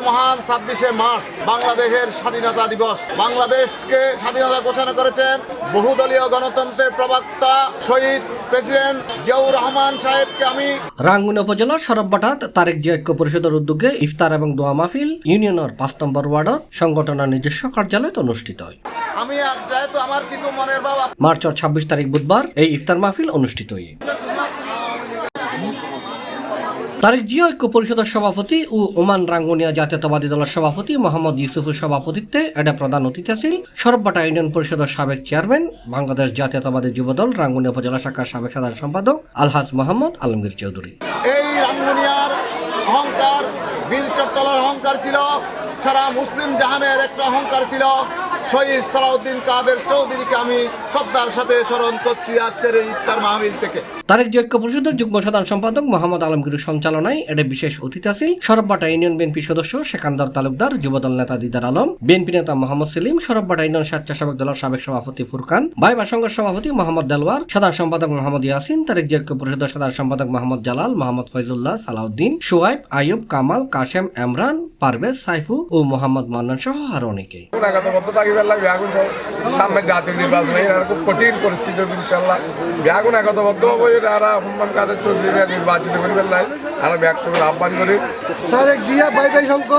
মহান 26শে মার্চ বাংলাদেশের স্বাধীনতা দিবস। বাংলাদেশকে স্বাধীনতা ঘোষণা করেছেন বহুদলীয় গণতন্ত্রের প্রবক্তা শহীদ প্রেসিডেন্ট জিয়াউর রহমান সাহেবকে আমি। রাঙ্গুনিয়া উপজেলার সরববাটাত তারেক জিয়া ঐক্য পরিষদের উদ্যোগে ইফতার এবং দোয়া মাহফিল ইউনিয়নের 5 নম্বর ওয়ার্ডত সংগঠনের নিজস্ব কার্যালয়ত অনুষ্ঠিত হয়। আমি যেহেতু আমার কিছু মনের ভাব মার্চের 26 তারিখ বুধবার এই ইফতার মাহফিল অনুষ্ঠিত হয়। তারেক জিয়া ঐক্য পরিষদের সভাপতি ও ওমান রাঙ্গুনিয়া জাতীয়তাবাদী দলের সভাপতি মোহাম্মদ ইউসুফের সভাপতিত্বে এটা প্রধান অতিথি ছিল সরববাটা ইউনিয়ন পরিষদের সাবেক চেয়ারম্যান বাংলাদেশ জাতীয়তাবাদী যুবদল রাঙ্গুনিয়া উপজেলা শাখার সাবেক সাধারণ সম্পাদক আলহাজ মোহাম্মদ আলমগীর চৌধুরী। এই রাঙ্গুনিয়ার অহংকার বীর চট্টলার অহংকার ছিল, সারা মুসলিম জাহানের একটা অহংকার ছিল। শহীদ সালাউদ্দিন কাদের চৌধুরীকে আমি শ্রদ্ধার সাথে স্মরণ করছি আজকের এই ইফতার মাহফিল থেকে। তারেক জিয়া ঐক্য পরিষদের যুগ্ম সাধারণ সম্পাদক মোহাম্মদ আলমগীর সঞ্চালনায় এটা বিশেষ অতিথি ছিল সরববাটা ইউনিয়ন বিএনপি সদস্য সেকান্দার তালুকদার, যুবদল নেতা দিদার আলম, বিএনপি নেতা মোহাম্মদ সেলিম, সরববাটা ইউনিয়ন স্বেচ্ছাসেবক দলের সাবেক সভাপতি ফুরকান, ভাইবা সংঘের সভাপতি মোহাম্মদ দেলওয়ার, সাধারণ সম্পাদক মোহাম্মদ ইয়াসিন, তারেক জিয়া ঐক্য পরিষদের সাধারণ সম্পাদক মোহাম্মদ জালাল, মোহাম্মদ ফয়জুল্লাহ, সালাউদ্দিন, সোয়াইব, আইয়ুব, কামাল, কাশেম, এমরান, পারভেজ, সাইফু ও মোহাম্মদ মান্নান সহ আরো অনেকে। সামনে জাতীয় নির্বাচন খুব কঠিন পরিস্থিতি ইনশাল্লাহ ব্যাগুন একতাবদ্ধ হবো এরা হুম্মান কাদের চৌধুরী নির্বাচিত করবেন নাই আমরা ব্যাগ করে আহ্বান করি। তারেক জিয়া বাইবাই সংঘ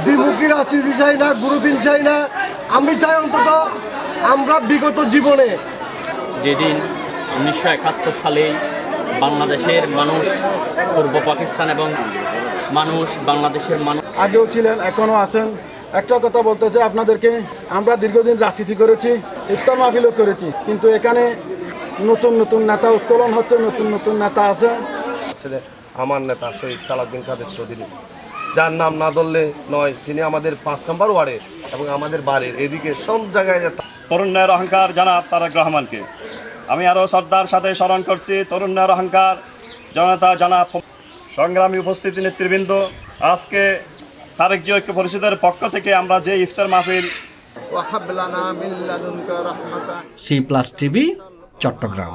দ্বিমুখী রাজনীতি চাই না, গ্রুপিং চাই না। আমি চাই অন্তত আমরা বিগত জীবনে যেদিন 1971 সালে বাংলাদেশের মানুষ পূর্ব পাকিস্তান এবং মানুষ বাংলাদেশের মানুষ আগেও ছিলেন এখনো আছেন। একটা কথা বলতে চাই আপনাদেরকে, আমরা দীর্ঘদিন রাজনীতি করেছি, ইফতার মাহফিলও করেছি, কিন্তু এখানে নতুন নতুন নেতা উত্তোলন হচ্ছে, নতুন নতুন নেতা আছে। আমার নেতা শহীদ সালাউদ্দিন কাদের চৌধুরী, যার নাম না ধরলে নয়, তিনি আমাদের 5 নম্বর ওয়ার্ডে এবং আমাদের বাড়ির এদিকে সব জায়গায় তরুণের অহংকার জনাব তারেক রহমানকে আমি আরও শ্রদ্ধার সাথে স্মরণ করছি। তরুণের অহংকার জনতা জনাব সংগ্রামী উপস্থিতি নেতৃবৃন্দ, আজকে তারেক জিয়া ঐক্য পরিষদের পক্ষ থেকে আমরা যে ইফতার মাহফিল C+ TV চট্টগ্রাম।